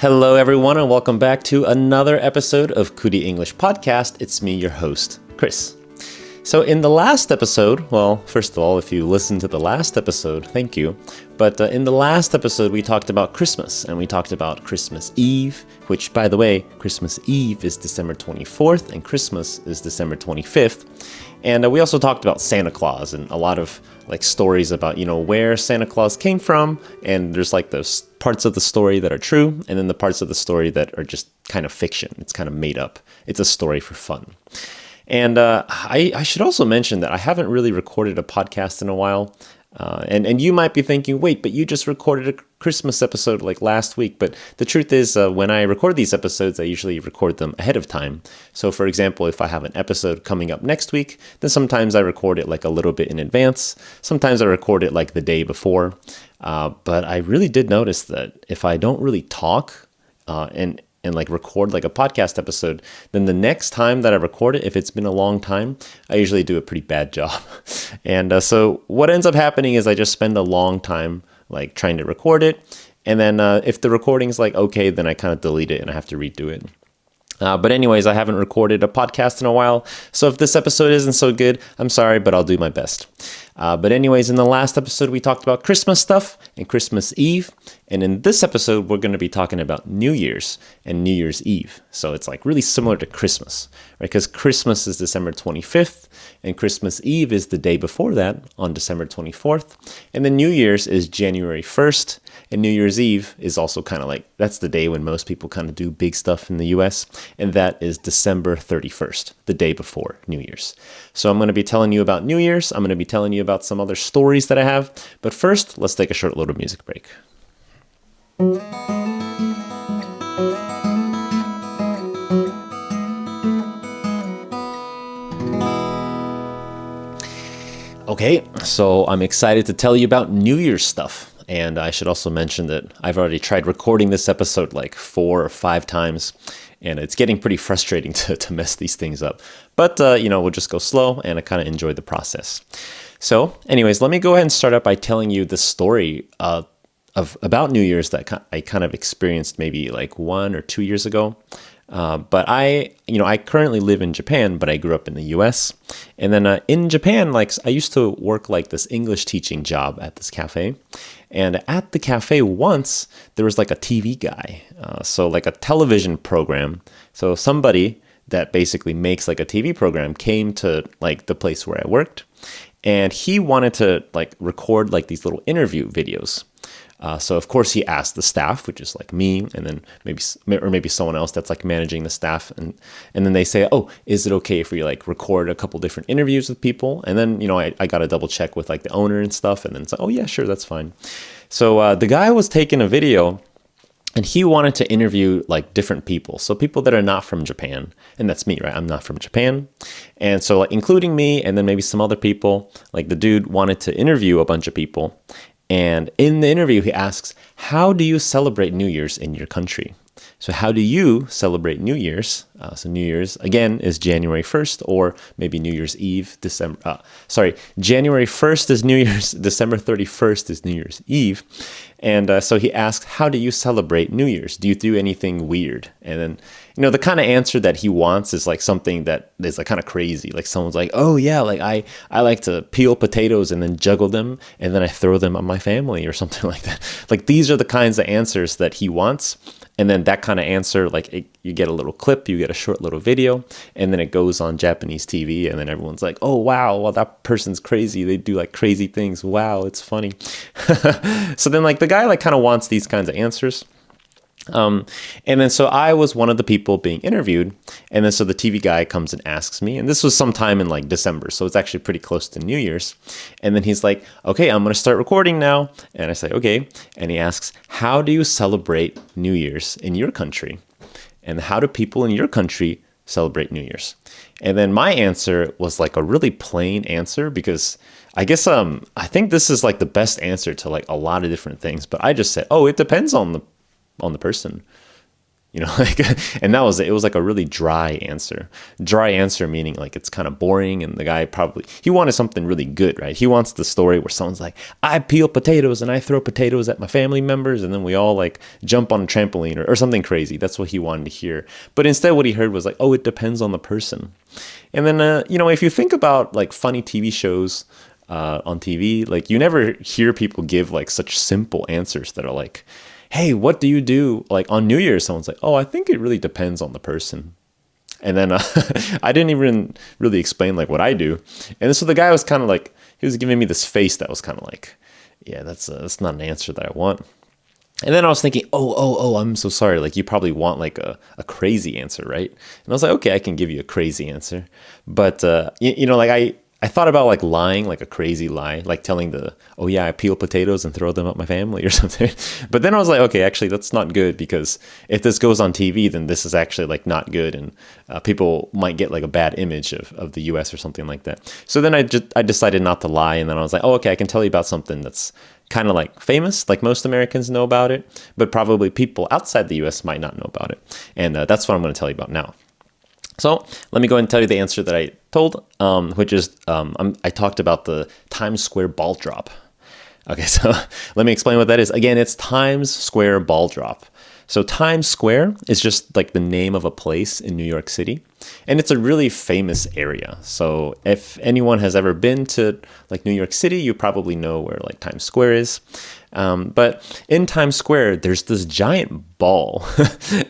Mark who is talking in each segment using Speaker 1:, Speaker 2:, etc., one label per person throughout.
Speaker 1: Hello, everyone, and welcome back to another episode of Kuli English Podcast. It's me, your host, Chris. So in the last episode, well, first of all, if you listened to the last episode, thank you. But in the last episode, we talked about Christmas, and we talked about Christmas Eve, which, by the way, Christmas Eve is December 24th, and Christmas is December 25th. And we also talked about Santa Claus and a lot of stories about, where Santa Claus came from. And there's those parts of the story that are true, and then the parts of the story that are just kind of fiction. It's kind of made up. It's a story for fun. And I should also mention that I haven't really recorded a podcast in a while. And you might be thinking, wait, but you just recorded a Christmas episode last week. But the truth is, when I record these episodes, I usually record them ahead of time. So for example, if I have an episode coming up next week, then sometimes I record it a little bit in advance. Sometimes I record it the day before. But I really did notice that if I don't really talk and record a podcast episode, then the next time that I record it, if it's been a long time, I usually do a pretty bad job. And so what ends up happening is I just spend a long time trying to record it. And then if the recording's okay, then I kind of delete it and I have to redo it. But anyways, I haven't recorded a podcast in a while. So if this episode isn't so good, I'm sorry, but I'll do my best. But anyways, in the last episode, we talked about Christmas stuff and Christmas Eve. And in this episode, we're going to be talking about New Year's and New Year's Eve. So it's really similar to Christmas, right? Because Christmas is December 25th and Christmas Eve is the day before that on December 24th. And then New Year's is January 1st. And New Year's Eve is also kind of that's the day when most people kind of do big stuff in the US. And that is December 31st, the day before New Year's. So I'm going to be telling you about New Year's. I'm going to be telling you about some other stories that I have. But first, let's take a short little music break. Okay, so I'm excited to tell you about New Year's stuff. And I should also mention that I've already tried recording this episode 4 or 5 times, and it's getting pretty frustrating to mess these things up. But, we'll just go slow, and I kind of enjoy the process. So, anyways, let me go ahead and start out by telling you the story about New Year's that I kind of experienced maybe 1 or 2 years ago. But I currently live in Japan, but I grew up in the US. And then in Japan, I used to work this English teaching job at this cafe. And at the cafe once, there was a TV guy. So a television program. So somebody that basically makes a TV program came to the place where I worked. And he wanted to record these little interview videos. So of course he asked the staff, which is me, and then maybe someone else that's managing the staff, and then they say, oh, is it okay if we record a couple different interviews with people? And then I got to double check with the owner and stuff, and then say, oh yeah, sure, that's fine. So the guy was taking a video, and he wanted to interview different people, so people that are not from Japan, and that's me, right? I'm not from Japan, and so including me, and then maybe some other people. The dude wanted to interview a bunch of people. And in the interview, he asks, how do you celebrate New Year's in your country? So how do you celebrate New Year's? So New Year's, again, is January 1st, or maybe New Year's Eve, January 1st is New Year's, December 31st is New Year's Eve. And so he asks, how do you celebrate New Year's? Do you do anything weird? And then, the kind of answer that he wants is something that is kind of crazy. Someone's oh yeah, I like to peel potatoes and then juggle them, and then I throw them on my family or something like that. These are the kinds of answers that he wants. And then that kind of answer, you get a little clip, you get a short little video, and then it goes on Japanese TV, and then everyone's oh, wow, well, that person's crazy. They do crazy things. Wow, it's funny. So then the guy kind of wants these kinds of answers. And then so I was one of the people being interviewed, and then so the TV guy comes and asks me, and this was sometime in December, so it's actually pretty close to New Year's. And then he's okay, I'm going to start recording now. And I say, okay. And he asks, how do you celebrate New Year's in your country? And how do people in your country celebrate New Year's? And then my answer was a really plain answer, because I guess I think this is the best answer to a lot of different things, but I just said, oh, it depends on the person. like, and that was it. It was like a really dry answer. Dry answer meaning like it's kind of boring, and the guy he wanted something really good, right? He wants the story where someone's like, I peel potatoes and I throw potatoes at my family members, and then we all like jump on a trampoline or something crazy. That's what he wanted to hear. But instead, what he heard was like, oh, it depends on the person. And then, if you think about like funny TV shows on TV, like you never hear people give like such simple answers that are like, hey, what do you do like on New Year's? Someone's like, oh, I think it really depends on the person. And then I didn't even really explain like what I do. And so the guy was kind of like, he was giving me this face that was kind of like, yeah, that's not an answer that I want. And then I was thinking, oh, I'm so sorry. Like you probably want like a crazy answer, right? And I was like, okay, I can give you a crazy answer. But, like I thought about like lying, like a crazy lie, like telling oh yeah, I peel potatoes and throw them at my family or something. But then I was like, okay, actually that's not good, because if this goes on TV, then this is actually like not good, and people might get like a bad image of the US or something like that. So then I decided not to lie, and then I was like, oh, okay, I can tell you about something that's kind of like famous, like most Americans know about it, but probably people outside the US might not know about it. And that's what I'm going to tell you about now. So let me go ahead and tell you the answer that I told, which is I talked about the Times Square ball drop. Okay, so let me explain what that is. Again, it's Times Square ball drop. So Times Square is just like the name of a place in New York City, and it's a really famous area. So if anyone has ever been to like New York City, you probably know where like Times Square is. But in Times Square, there's this giant ball,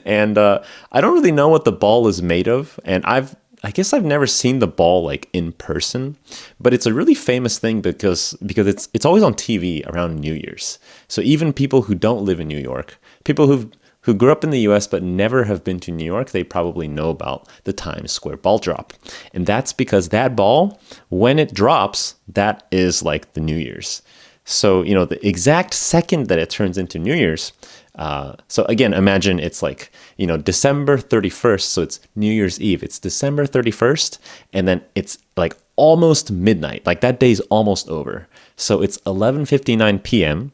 Speaker 1: and I don't really know what the ball is made of, and I guess I've never seen the ball like in person, but it's a really famous thing because it's always on TV around New Year's. So even people who don't live in New York, people who grew up in the US but never have been to New York, they probably know about the Times Square ball drop. And that's because that ball, when it drops, that is like the New Year's. So, the exact second that it turns into New Year's, so again, imagine it's like, December 31st. So it's New Year's Eve. It's December 31st. And then it's like almost midnight. Like that day's almost over. So it's 11:59 p.m.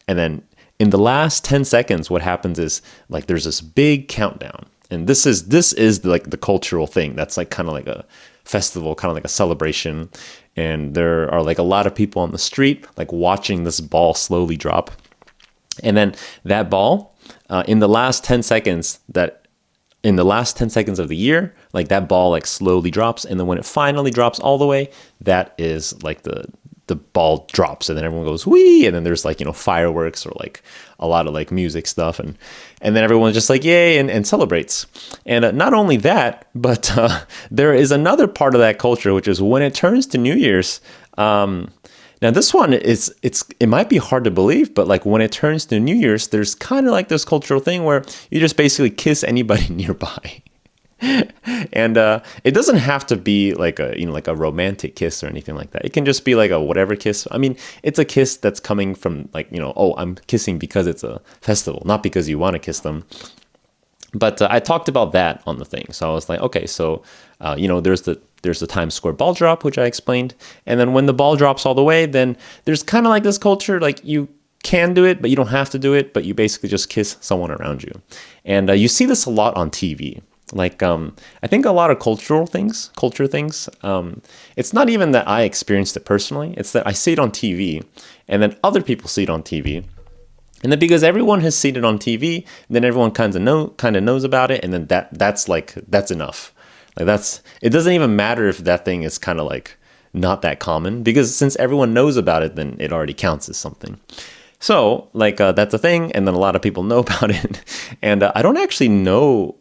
Speaker 1: And then in the last 10 seconds, what happens is like there's this big countdown. And this is like the cultural thing. That's like kind of like a festival, kind of like a celebration. And there are like a lot of people on the street, like watching this ball slowly drop. And then that ball, in the last 10 seconds of the year, like that ball like slowly drops. And then when it finally drops all the way, that is like the ball drops, and then everyone goes, wee. And then there's like, fireworks or like a lot of like music stuff. And then everyone's just like, yay, and celebrates. And not only that, but there is another part of that culture, which is when it turns to New Year's. Now this one it might be hard to believe, but like when it turns to New Year's, there's kind of like this cultural thing where you just basically kiss anybody nearby. And it doesn't have to be like a romantic kiss or anything like that. It can just be like a whatever kiss. I mean, it's a kiss that's coming from like, oh, I'm kissing because it's a festival, not because you want to kiss them. But I talked about that on the thing. So I was like, okay, so there's the Times Square ball drop, which I explained. And then when the ball drops all the way, then there's kind of like this culture, like you can do it, but you don't have to do it. But you basically just kiss someone around you. And you see this a lot on TV. Like, I think a lot of culture things, it's not even that I experienced it personally. It's that I see it on TV, and then other people see it on TV. And then because everyone has seen it on TV, then everyone kind of knows about it. And then that's enough. Like it doesn't even matter if that thing is kind of like not that common, because since everyone knows about it, then it already counts as something. So like, that's a thing. And then a lot of people know about it. And I don't actually know,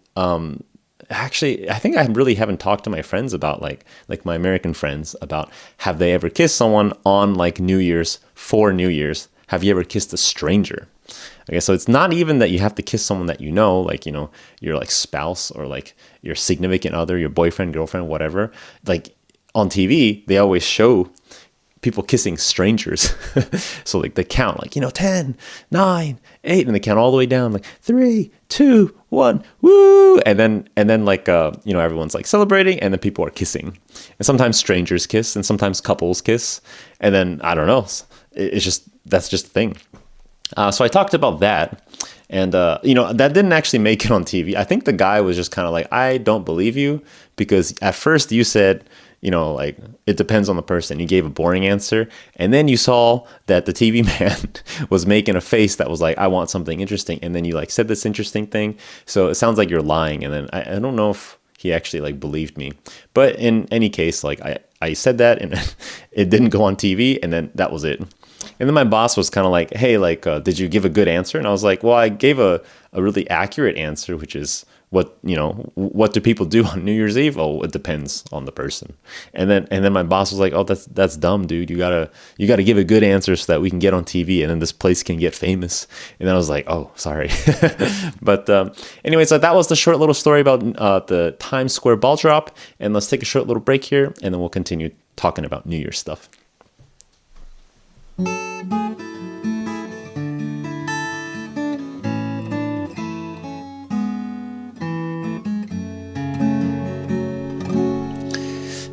Speaker 1: Actually, I think I really haven't talked to my friends about like my American friends about have they ever kissed someone on like New Year's, for New Year's. Have you ever kissed a stranger? Okay, so it's not even that you have to kiss someone that like, your like spouse or like your significant other, your boyfriend, girlfriend, whatever. Like on TV, they always show people kissing strangers. So like they count like, 10, 9, 8, and they count all the way down like 3, 2, 1, woo. And then like, everyone's like celebrating, and then people are kissing. And sometimes strangers kiss, and sometimes couples kiss. And then, I don't know, that's just the thing. So I talked about that. And, that didn't actually make it on TV. I think the guy was just kind of like, I don't believe you, because at first you said, like, it depends on the person. You gave a boring answer. And then you saw that the TV man was making a face that was like, I want something interesting. And then you like said this interesting thing. So it sounds like you're lying. And then I don't know if he actually like believed me. But in any case, like I said that and it didn't go on TV, and then that was it. And then my boss was kind of like, hey, like, did you give a good answer? And I was like, well, I gave a really accurate answer, which is what do people do on New Year's Eve? Oh, it depends on the person. And then my boss was like, oh, that's dumb, dude. You gotta give a good answer so that we can get on TV and then this place can get famous. And then I was like, oh, sorry. But anyway, so that was the short little story about the Times Square ball drop. And let's take a short little break here, and then we'll continue talking about New Year's stuff.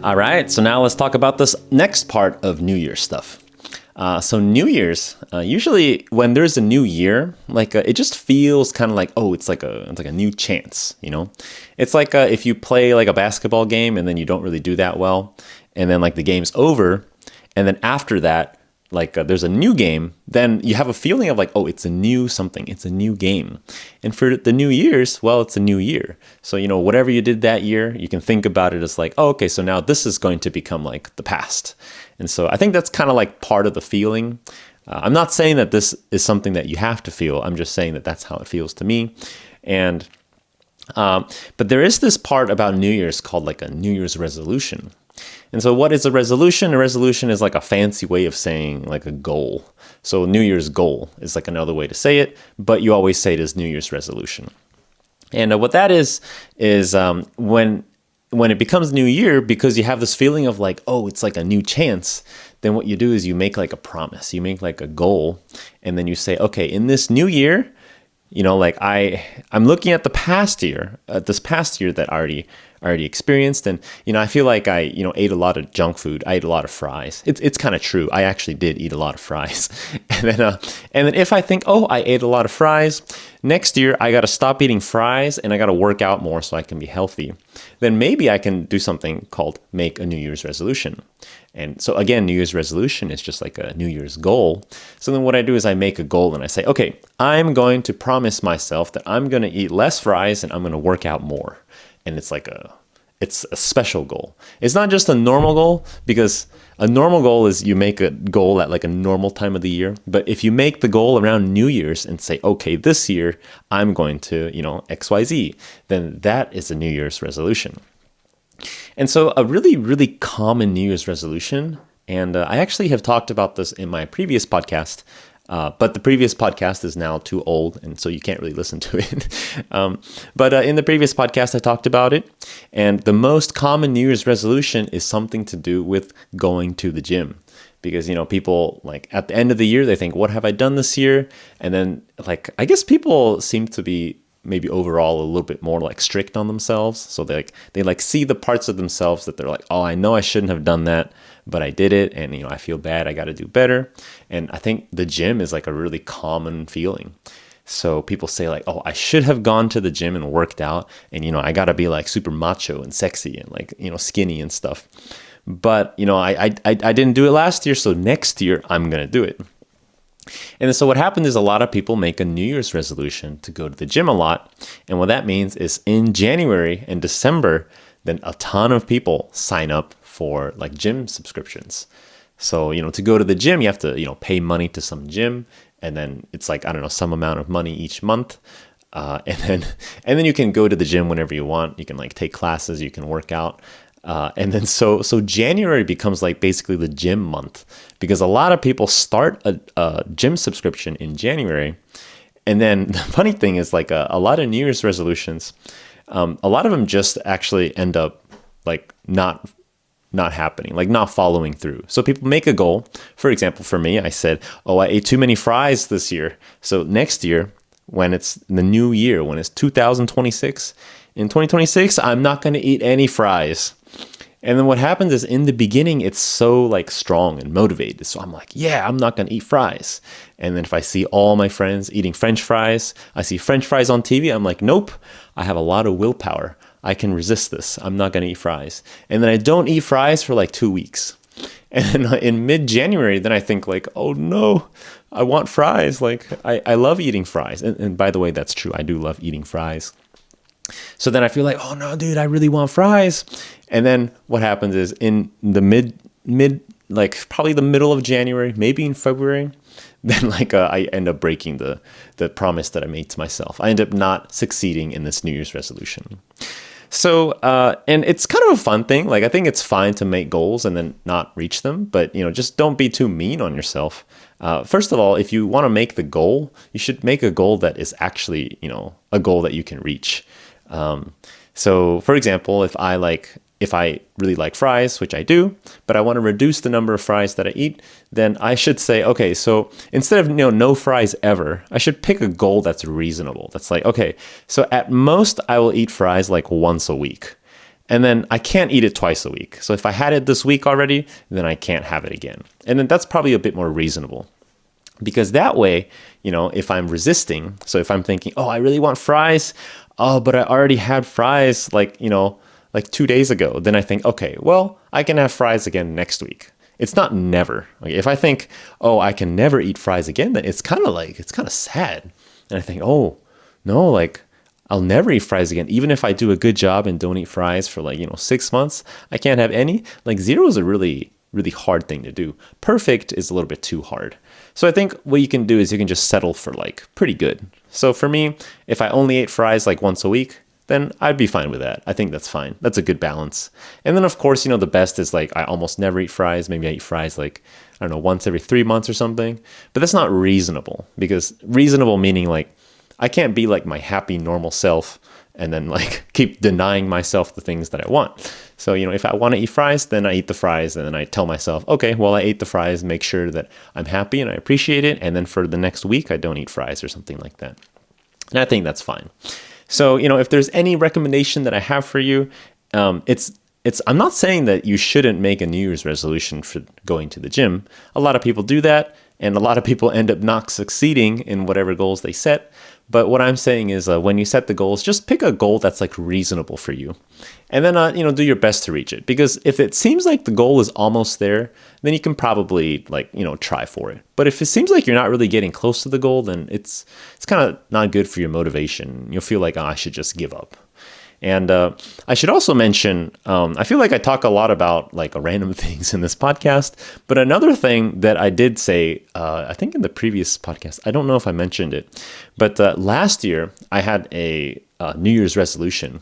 Speaker 1: All right, so now let's talk about this next part of New Year's stuff. So New Year's, usually when there's a new year, like it just feels kind of like, oh, it's like a new chance, It's like if you play like a basketball game and then you don't really do that well, and then like the game's over, and then after that, like there's a new game, then you have a feeling of like, oh, it's a new something, it's a new game. And for the New Year's, well, it's a new year. So, whatever you did that year, you can think about it as like, oh, okay, so now this is going to become like the past. And so I think that's kind of like part of the feeling. I'm not saying that this is something that you have to feel. I'm just saying that that's how it feels to me. And but there is this part about New Year's called like a New Year's resolution. And so what is a resolution? A resolution is like a fancy way of saying like a goal. So New Year's goal is like another way to say it, but you always say it as New Year's resolution. And what that is when it becomes New Year, because you have this feeling of like, oh, it's like a new chance, then what you do is you make like a promise, you make like a goal, and then you say, okay, in this new year, like I'm looking at the past year, this past year that I already experienced. And, I feel like I, ate a lot of junk food. I ate a lot of fries. It's kind of true. I actually did eat a lot of fries. And then if I think, oh, I ate a lot of fries, next year I got to stop eating fries and I got to work out more so I can be healthy. Then maybe I can do something called make a New Year's resolution. And so again, New Year's resolution is just like a New Year's goal. So then what I do is I make a goal and I say, okay, I'm going to promise myself that I'm going to eat less fries and I'm going to work out more. And it's a special goal. It's not just a normal goal, because a normal goal is you make a goal at like a normal time of the year. But if you make the goal around New Year's and say, okay, this year I'm going to, XYZ, then that is a New Year's resolution. And so a really, really common New Year's resolution, and I actually have talked about this in my previous podcast, but the previous podcast is now too old, and so you can't really listen to it. But in the previous podcast, I talked about it. And the most common New Year's resolution is something to do with going to the gym. Because, people like at the end of the year, they think, what have I done this year? And then like, I guess people seem to be maybe overall a little bit more like strict on themselves. So they see the parts of themselves that they're like, oh, I know I shouldn't have done that, but I did it, and I feel bad, I got to do better. And I think the gym is like a really common feeling. So people say like, oh, I should have gone to the gym and worked out, and I got to be like super macho and sexy and like skinny and stuff. But I didn't do it last year, so next year I'm gonna do it. And so what happened is a lot of people make a New Year's resolution to go to the gym a lot. And what that means is in January and December, then a ton of people sign up for like gym subscriptions. So, to go to the gym, you have to, pay money to some gym. And then it's like, I don't know, some amount of money each month. And then you can go to the gym whenever you want. You can like take classes, you can work out. And then so January becomes like basically the gym month, because a lot of people start a gym subscription in January. And then the funny thing is like a lot of New Year's resolutions, a lot of them just actually end up like not happening, like not following through. So people make a goal. For example, for me, I said, oh, I ate too many fries this year. So next year, when it's the new year, when it's 2026, in 2026, I'm not going to eat any fries. And then what happens is in the beginning, it's so like strong and motivated. So I'm like, yeah, I'm not going to eat fries. And then if I see all my friends eating French fries, I see French fries on TV, I'm like, nope, I have a lot of willpower. I can resist this. I'm not going to eat fries. And then I don't eat fries for like 2 weeks. And in mid-January, then I think like, oh no, I want fries. Like I love eating fries. And by the way, that's true. I do love eating fries. So then I feel like, oh no, dude, I really want fries. And then what happens is in the like probably the middle of January, maybe in February, then like I end up breaking the promise that I made to myself. I end up not succeeding in this New Year's resolution. So, and it's kind of a fun thing. Like, I think it's fine to make goals and then not reach them, but, just don't be too mean on yourself. First of all, if you want to make the goal, you should make a goal that is actually, a goal that you can reach. So for example, if I really like fries, which I do, but I want to reduce the number of fries that I eat, then I should say, okay, so instead of, no fries ever, I should pick a goal that's reasonable. That's like, okay, so at most I will eat fries like once a week. And then I can't eat it twice a week. So if I had it this week already, then I can't have it again. And then that's probably a bit more reasonable. Because that way, if I'm resisting, so if I'm thinking, oh, I really want fries, oh, but I already had fries like 2 days ago, then I think, okay, well, I can have fries again next week. It's not never. Like, if I think, oh, I can never eat fries again, then it's kind of sad. And I think, oh, no, like I'll never eat fries again. Even if I do a good job and don't eat fries for 6 months, I can't have any. Like 0 is a really, really hard thing to do. Perfect is a little bit too hard. So I think what you can do is you can just settle for pretty good. So for me, if I only ate fries once a week, then I'd be fine with that. I think that's fine. That's a good balance. And then of course, the best is I almost never eat fries. Maybe I eat fries once every 3 months or something. But that's not reasonable, because reasonable meaning I can't be my happy normal self and then keep denying myself the things that I want. So, if I want to eat fries, then I eat the fries, and then I tell myself, okay, well, I ate the fries, make sure that I'm happy and I appreciate it. And then for the next week, I don't eat fries or something like that. And I think that's fine. So, if there's any recommendation that I have for you, I'm not saying that you shouldn't make a New Year's resolution for going to the gym. A lot of people do that, and a lot of people end up not succeeding in whatever goals they set. But what I'm saying is when you set the goals, just pick a goal that's reasonable for you. And then, do your best to reach it. Because if it seems like the goal is almost there, then you can probably try for it. But if it seems like you're not really getting close to the goal, then it's kind of not good for your motivation. You'll feel like, oh, I should just give up. And I should also mention, I feel like I talk a lot about random things in this podcast, but another thing that I did say, I think in the previous podcast, I don't know if I mentioned it, but last year I had a New Year's resolution.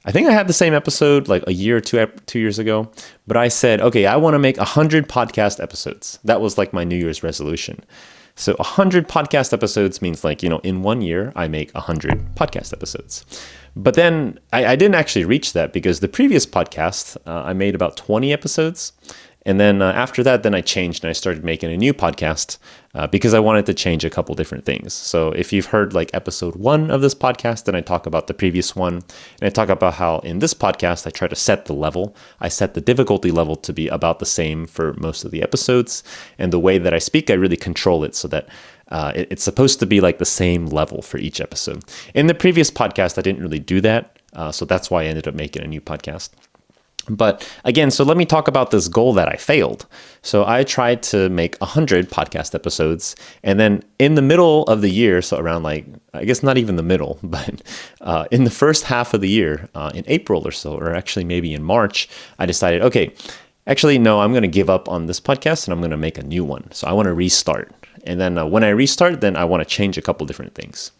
Speaker 1: I think I had the same episode a year or 2 years ago, but I said, okay, I want to make 100 podcast episodes. That was my New Year's resolution. So 100 podcast episodes means in 1 year, I make 100 podcast episodes. But then I didn't actually reach that, because the previous podcast, I made about 20 episodes. And then after that, then I changed and I started making a new podcast because I wanted to change a couple different things. So if you've heard episode 1 of this podcast, then I talk about the previous one. And I talk about how in this podcast, I try to set the level. I set the difficulty level to be about the same for most of the episodes. And the way that I speak, I really control it so that it's supposed to be the same level for each episode. In the previous podcast, I didn't really do that. So that's why I ended up making a new podcast. But again, so let me talk about this goal that I failed. So I tried to make 100 podcast episodes. And then in the middle of the year, so around I guess not even the middle, but in the first half of the year, in April or so, or actually maybe in March, I decided, okay, actually, no, I'm going to give up on this podcast and I'm going to make a new one. So I want to restart. And then when I restart, then I want to change a couple different things.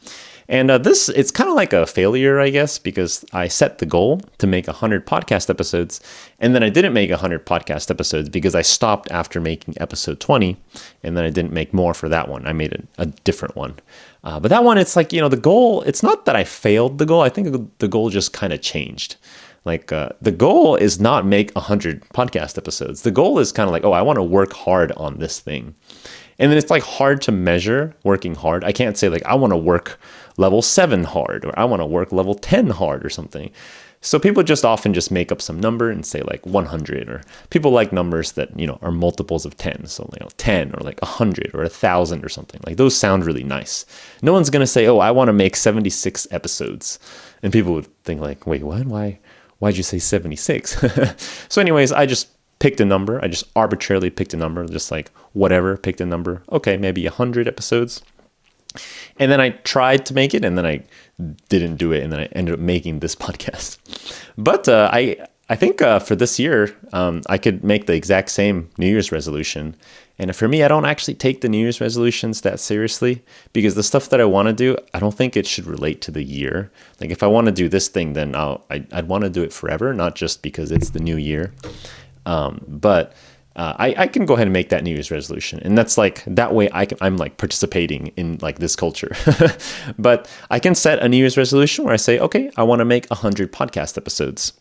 Speaker 1: And it's kind of like a failure, I guess, because I set the goal to make 100 podcast episodes, and then I didn't make 100 podcast episodes because I stopped after making episode 20, and then I didn't make more for that one. I made a different one. But that one, it's the goal, it's not that I failed the goal. I think the goal just kind of changed. The goal is not make 100 podcast episodes. The goal is kind of oh, I want to work hard on this thing. And then it's hard to measure working hard. I can't say I want to work level 7 hard, or I want to work level 10 hard or something. So people just often just make up some number and say like 100, or people like numbers that, are multiples of 10. So, 10 or like 100 or 1,000 or something. Like those sound really nice. No one's going to say, oh, I want to make 76 episodes. And people would think like, wait, what? Why'd you say 76? So anyways, I just picked a number. I just arbitrarily picked a number, just like whatever, picked a number. Okay, maybe 100 episodes. And then I tried to make it, and then I didn't do it, and then I ended up making this podcast. But I think for this year, I could make the exact same New Year's resolution. And for me, I don't actually take the New Year's resolutions that seriously, because the stuff that I want to do, I don't think it should relate to the year. Like if I want to do this thing, then I'd want to do it forever, not just because it's the new year. But I can go ahead and make that New Year's resolution. And that's like, that way I'm like participating in like this culture. But I can set a New Year's resolution where I say, okay, I want to make 100 podcast episodes.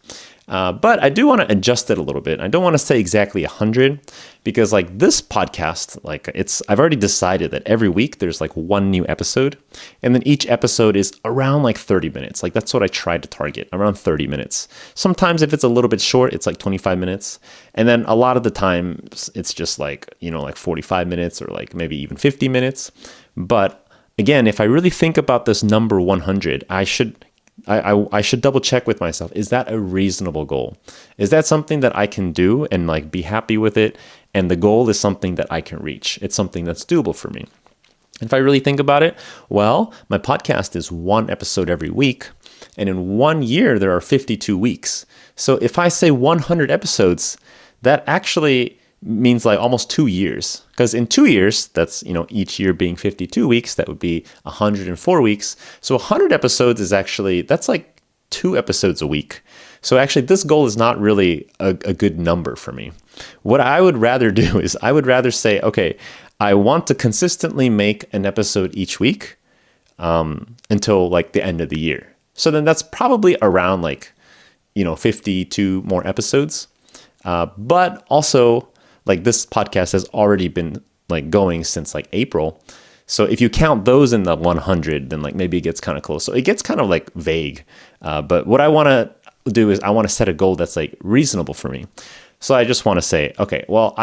Speaker 1: But I do want to adjust it a little bit. I don't want to say exactly 100, because like this podcast, like I've already decided that every week there's like one new episode, and then each episode is around like 30 minutes. Like that's what I try to target, around 30 minutes. Sometimes if it's a little bit short, it's like 25 minutes. And then a lot of the time it's just like, like 45 minutes or like maybe even 50 minutes. But again, if I really think about this number 100, I should double check with myself. Is that a reasonable goal? Is that something that I can do and like be happy with it? And the goal is something that I can reach. It's something that's doable for me. If I really think about it, well, my podcast is one episode every week. And in 1 year, there are 52 weeks. So if I say 100 episodes, that actually means like almost 2 years. Because in 2 years, that's, each year being 52 weeks, that would be 104 weeks. So 100 episodes is actually, that's like 2 episodes a week. So actually this goal is not really a good number for me. What I would rather do is I would rather say, okay, I want to consistently make an episode each week until like the end of the year. So then that's probably around like, 52 more episodes. But also, like this podcast has already been like going since like April. So if you count those in the 100, then like maybe it gets kind of close. So it gets kind of like vague. But what I want to do is I want to set a goal that's like reasonable for me. So I just want to say, okay, well,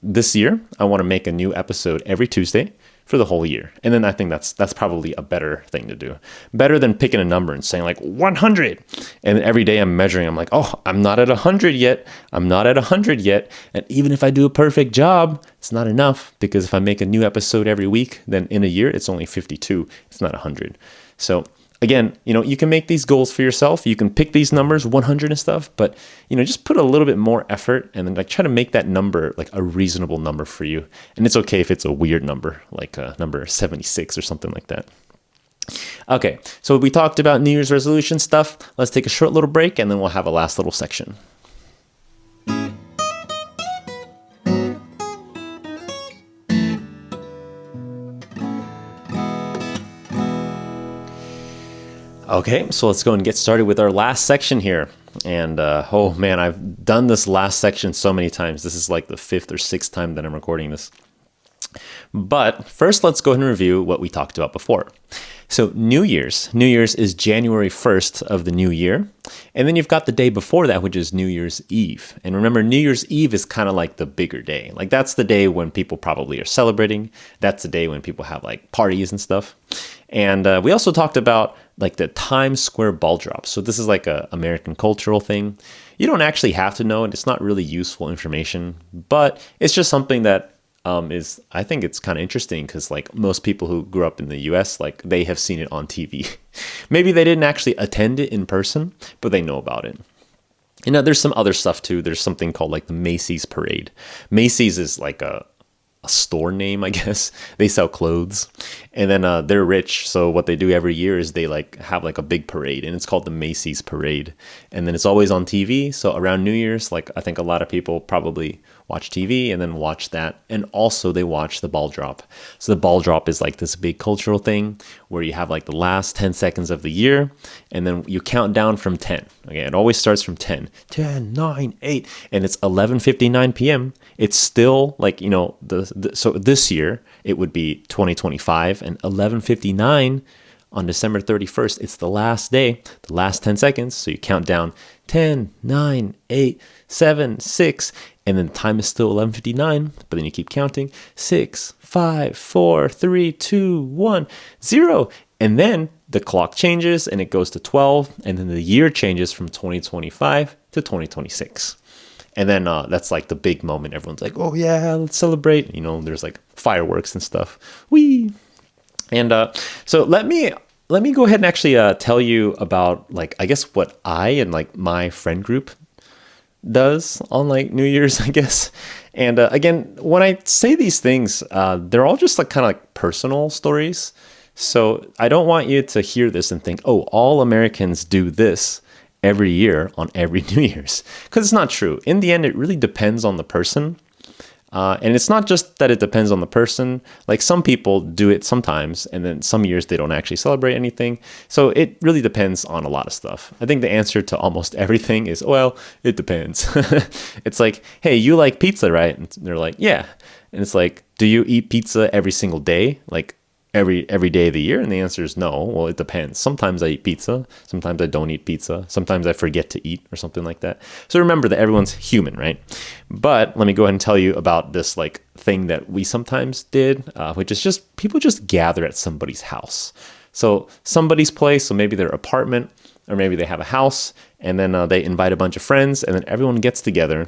Speaker 1: this year, I want to make a new episode every Tuesday for the whole year. And then I think that's probably a better thing to do. Better than picking a number and saying like 100. And every day I'm measuring, I'm like, oh, I'm not at 100 yet. I'm not at 100 yet. And even if I do a perfect job, it's not enough, because if I make a new episode every week, then in a year, it's only 52. It's not 100. So again, you can make these goals for yourself. You can pick these numbers, 100 and stuff, but, just put a little bit more effort and then like try to make that number like a reasonable number for you. And it's okay if it's a weird number, like number 76 or something like that. Okay, so we talked about New Year's resolution stuff. Let's take a short little break, and then we'll have a last little section. Okay, so let's go and get started with our last section here. And oh man, I've done this last section so many times. This is like the 5th or 6th time that I'm recording this. But first, let's go ahead and review what we talked about before. So New Year's is January 1st of the new year. And then you've got the day before that, which is New Year's Eve. And remember, New Year's Eve is kind of like the bigger day. Like that's the day when people probably are celebrating. That's the day when people have like parties and stuff. And we also talked about like the Times Square ball drop. So this is like a American cultural thing. You don't actually have to know it. It's not really useful information, but it's just something that I think it's kind of interesting, because like most people who grew up in the US, like they have seen it on TV. Maybe they didn't actually attend it in person, but they know about it. There's some other stuff too. There's something called like the Macy's Parade. Macy's is like a store name, I guess. They sell clothes, and then they're rich. So what they do every year is they like have like a big parade, and it's called the Macy's Parade. And then it's always on TV. So around New Year's, like I think a lot of people probably watch TV and then watch that. And also they watch the ball drop. So the ball drop is like this big cultural thing where you have like the last 10 seconds of the year, and then you count down from 10. Okay, it always starts from 10, 9, 8, and it's 11:59 p.m. It's still like, so this year it would be 2025, and 11:59 on December 31st, it's the last day, the last 10 seconds. So you count down 10, 9, 8, 7, 6, and then the time is still 11:59, but then you keep counting 6, 5, 4, 3, 2, 1, 0. And then the clock changes and it goes to 12, and then the year changes from 2025 to 2026. And then that's like the big moment. Everyone's like, oh yeah, let's celebrate. You know, there's like fireworks and stuff. Whee! And so let me go ahead and actually tell you about, like, I guess what I and like my friend group does on like New Year's, I guess. And again, when I say these things, they're all just like kind of like personal stories. So I don't want you to hear this and think, oh, all Americans do this every year on every New Year's, because it's not true. In the end, it really depends on the person. And it's not just that it depends on the person. Like some people do it sometimes, and then some years they don't actually celebrate anything. So it really depends on a lot of stuff. I think the answer to almost everything is, well, it depends. It's like, hey, you like pizza, right? And they're like, yeah. And it's like, do you eat pizza every single day? Like every day of the year? And the answer is no. Well, it depends. Sometimes I eat pizza. Sometimes I don't eat pizza. Sometimes I forget to eat or something like that. So remember that everyone's human, right? But let me go ahead and tell you about this like thing that we sometimes did, which is just people just gather at somebody's house. So somebody's place, so maybe their apartment, or maybe they have a house, and then they invite a bunch of friends, and then everyone gets together.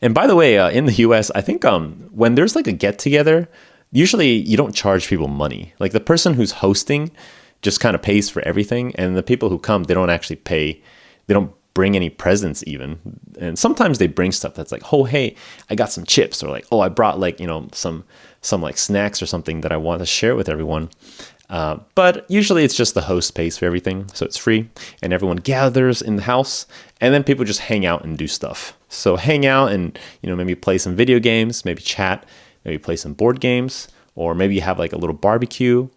Speaker 1: And by the way, in the US, I think when there's like a get together, usually you don't charge people money. Like the person who's hosting just kind of pays for everything. And the people who come, they don't actually pay. They don't bring any presents even. And sometimes they bring stuff that's like, oh, hey, I got some chips, or like, oh, I brought like, you know, some like snacks or something that I want to share with everyone. But usually it's just the host pays for everything. So it's free, and everyone gathers in the house, and then people just hang out and do stuff. So hang out and, you know, maybe play some video games, maybe chat, maybe play some board games, or maybe you have like a little barbecue.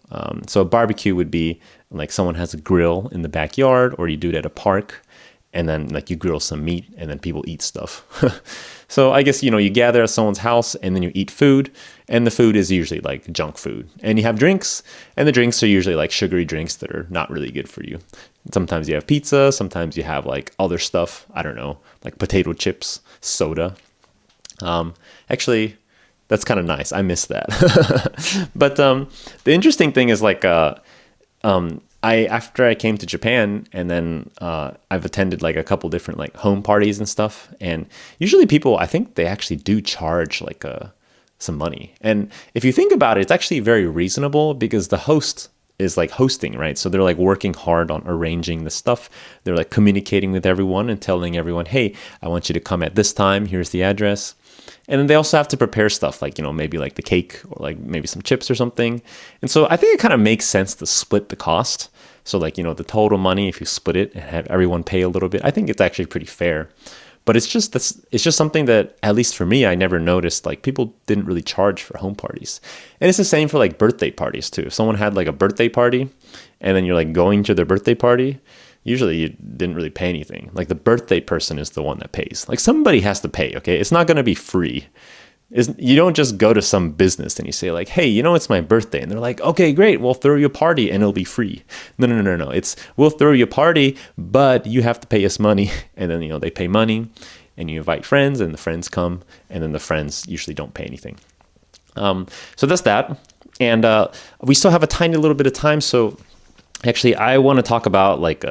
Speaker 1: So a barbecue would be like someone has a grill in the backyard, or you do it at a park, and then like you grill some meat and then people eat stuff. So I guess, you know, you gather at someone's house and then you eat food, and the food is usually like junk food. And you have drinks, and the drinks are usually like sugary drinks that are not really good for you. Sometimes you have pizza, sometimes you have like other stuff, I don't know, like potato chips, soda. Actually, that's kind of nice. I miss that. But the interesting thing is like, after I came to Japan, and then I've attended like a couple different like home parties and stuff. And usually people, I think they actually do charge like some money. And if you think about it, it's actually very reasonable, because the host is like hosting, right? So they're like working hard on arranging the stuff. They're like communicating with everyone and telling everyone, hey, I want you to come at this time. Here's the address. And then they also have to prepare stuff like, you know, maybe like the cake, or like maybe some chips or something. And so I think it kind of makes sense to split the cost. So like, you know, the total money, if you split it and have everyone pay a little bit, I think it's actually pretty fair. But it's just something that, at least for me, I never noticed. Like people didn't really charge for home parties. And it's the same for like birthday parties too. If someone had like a birthday party, and then you're like going to their birthday party, usually you didn't really pay anything. Like the birthday person is the one that pays. Like somebody has to pay, okay? It's not going to be free. You don't just go to some business and you say like, hey, you know, it's my birthday. And they're like, okay, great. We'll throw you a party and it'll be free. No. It's, we'll throw you a party, but you have to pay us money. And then, you know, they pay money, and you invite friends, and the friends come, and then the friends usually don't pay anything. So that's that. And we still have a tiny little bit of time. So actually, I want to talk about like,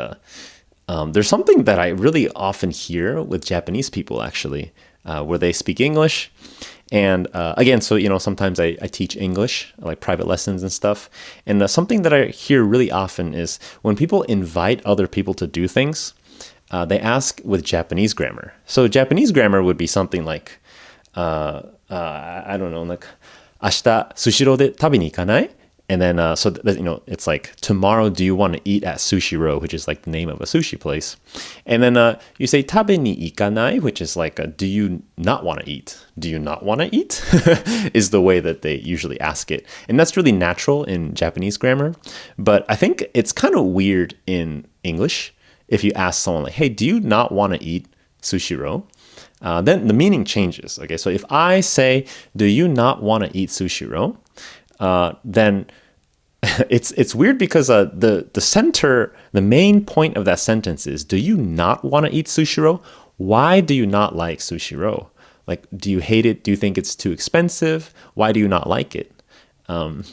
Speaker 1: there's something that I really often hear with Japanese people actually, where they speak English. And again, so, you know, sometimes I teach English, like private lessons and stuff. And something that I hear really often is when people invite other people to do things, they ask with Japanese grammar. So Japanese grammar would be something like, I don't know, like, 明日スシローで食べに行かない? And then, so, you know, it's like, tomorrow, do you want to eat at Sushiro, which is like the name of a sushi place. And then you say, 食べに行かない, which is like, do you not want to eat? Do you not want to eat? Is the way that they usually ask it. And that's really natural in Japanese grammar. But I think it's kind of weird in English if you ask someone like, hey, do you not want to eat Sushiro? Then the meaning changes. Okay, so if I say, do you not want to eat Sushiro? Then it's weird because the main point of that sentence is, do you not want to eat sushi roll? Why do you not like sushi roll? Like, do you hate it? Do you think it's too expensive? Why do you not like it? And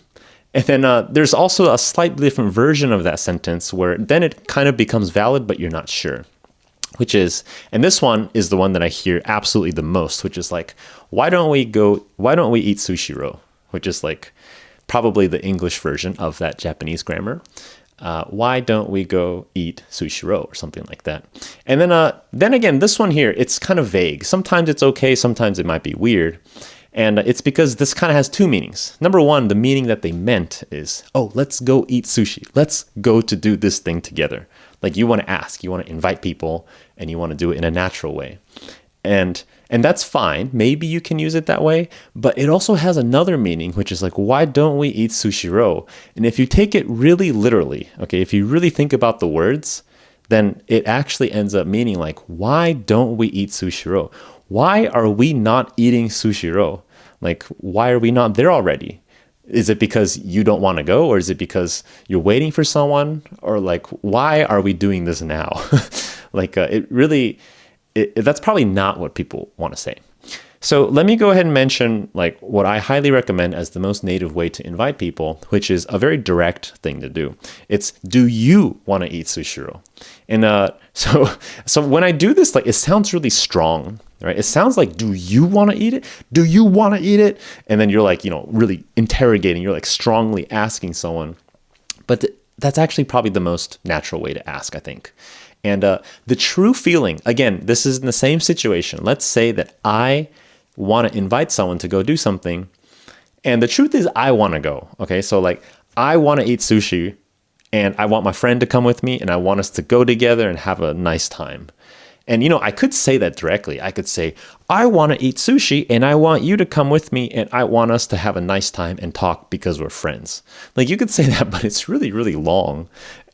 Speaker 1: then there's also a slightly different version of that sentence where then it kind of becomes valid, but you're not sure. Which is, and this one is the one that I hear absolutely the most, which is like, why don't we eat sushi roll? Which is like probably the English version of that Japanese grammar. Why don't we go eat sushi roll or something like that? And then again, this one here, it's kind of vague. Sometimes it's okay, sometimes it might be weird. And it's because this kind of has two meanings. Number one, the meaning that they meant is, oh, let's go eat sushi. Let's go to do this thing together. Like you want to ask, you want to invite people, and you want to do it in a natural way. And that's fine. Maybe you can use it that way, but it also has another meaning, which is like, why don't we eat sushi roll? And if you take it really literally, okay, if you really think about the words, then it actually ends up meaning like, why don't we eat sushi roll? Why are we not eating sushi roll? Like, why are we not there already? Is it because you don't want to go, or is it because you're waiting for someone? Or like, why are we doing this now? Like, that's probably not what people want to say. So let me go ahead and mention like what I highly recommend as the most native way to invite people, which is a very direct thing to do. It's, do you want to eat sushi roll? And so when I do this, like, it sounds really strong, right? It sounds like, do you want to eat it? Do you want to eat it? And then you're like, really interrogating, you're like strongly asking someone. But that's actually probably the most natural way to ask, I think. And the true feeling, again, this is in the same situation. Let's say that I want to invite someone to go do something. And the truth is I want to go. Okay, so like I want to eat sushi and I want my friend to come with me and I want us to go together and have a nice time. And, I could say that directly. I could say, I want to eat sushi and I want you to come with me and I want us to have a nice time and talk because we're friends. Like you could say that, but it's really, really long.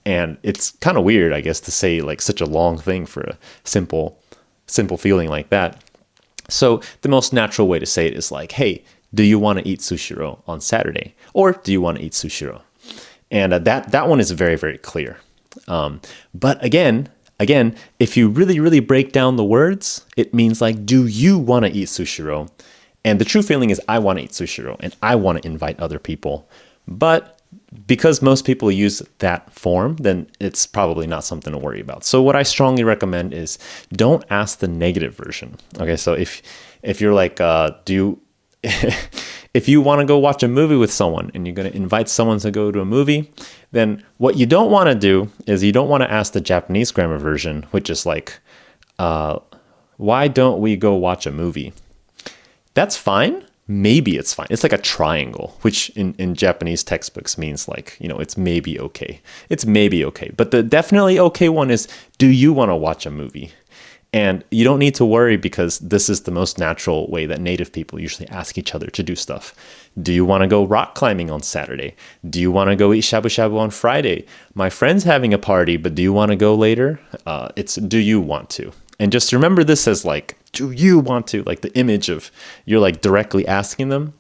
Speaker 1: And it's kind of weird, I guess, to say like such a long thing for a simple feeling like that. So the most natural way to say it is like, hey, do you want to eat sushi roll on Saturday? Or do you want to eat sushi roll? And that one is very, very clear. But again, if you really, really break down the words, it means like, do you want to eat sushi roll? And the true feeling is I want to eat sushi roll and I want to invite other people. But because most people use that form, then it's probably not something to worry about. So what I strongly recommend is don't ask the negative version. Okay, so if you're like, if you want to go watch a movie with someone and you're going to invite someone to go to a movie, then what you don't want to do is you don't want to ask the Japanese grammar version, which is like, why don't we go watch a movie? That's fine. Maybe it's fine. It's like a triangle, which in Japanese textbooks means like, it's maybe okay. It's maybe okay. But the definitely okay one is, do you want to watch a movie? And you don't need to worry because this is the most natural way that native people usually ask each other to do stuff. Do you want to go rock climbing on Saturday? Do you want to go eat shabu shabu on Friday? My friend's having a party, but do you want to go later? It's do you want to? And just remember this as like, do you want to? Like the image of you're like directly asking them.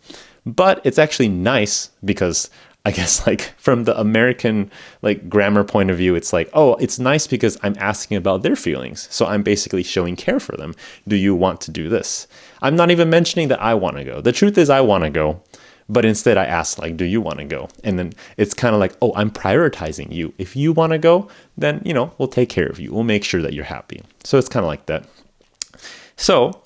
Speaker 1: But it's actually nice because I guess like from the American like grammar point of view, it's like, oh, it's nice because I'm asking about their feelings. So I'm basically showing care for them. Do you want to do this? I'm not even mentioning that I want to go. The truth is I want to go. But instead I ask like, do you want to go? And then it's kind of like, oh, I'm prioritizing you. If you want to go, then, we'll take care of you. We'll make sure that you're happy. So it's kind of like that. So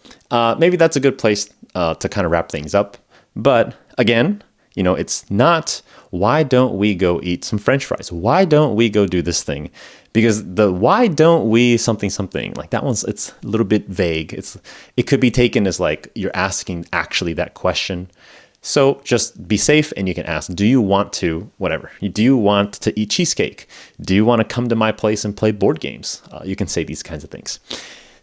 Speaker 1: maybe that's a good place to kind of wrap things up. But again, it's not, why don't we go eat some French fries? Why don't we go do this thing? Because the why don't we something, like that it's a little bit vague. It could be taken as like you're asking actually that question. So just be safe and you can ask, do you want to, whatever. Do you want to eat cheesecake? Do you want to come to my place and play board games? You can say these kinds of things.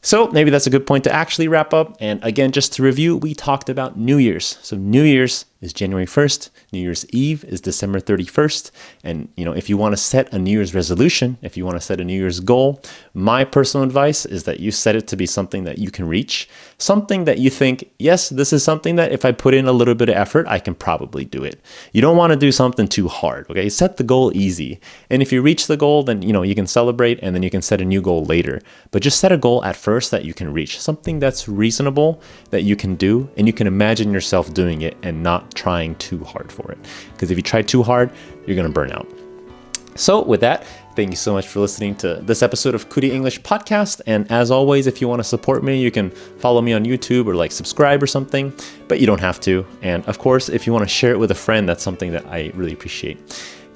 Speaker 1: So maybe that's a good point to actually wrap up. And again, just to review, we talked about New Year's. So New Year's is January 1st. New Year's Eve is December 31st. And, if you want to set a New Year's resolution, if you want to set a New Year's goal, my personal advice is that you set it to be something that you can reach, something that you think, yes, this is something that if I put in a little bit of effort, I can probably do it. You don't want to do something too hard, okay? Set the goal easy. And if you reach the goal, then, you can celebrate and then you can set a new goal later. But just set a goal at first that you can reach, something that's reasonable that you can do, and you can imagine yourself doing it and not trying too hard for it. Because if you try too hard, you're going to burn out. So with that, thank you so much for listening to this episode of Kuli English Podcast. And as always, if you want to support me, you can follow me on YouTube or subscribe or something, but you don't have to. And of course, if you want to share it with a friend, that's something that I really appreciate.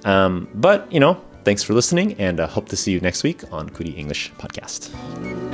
Speaker 1: But thanks for listening, and hope to see you next week on Kuli English Podcast.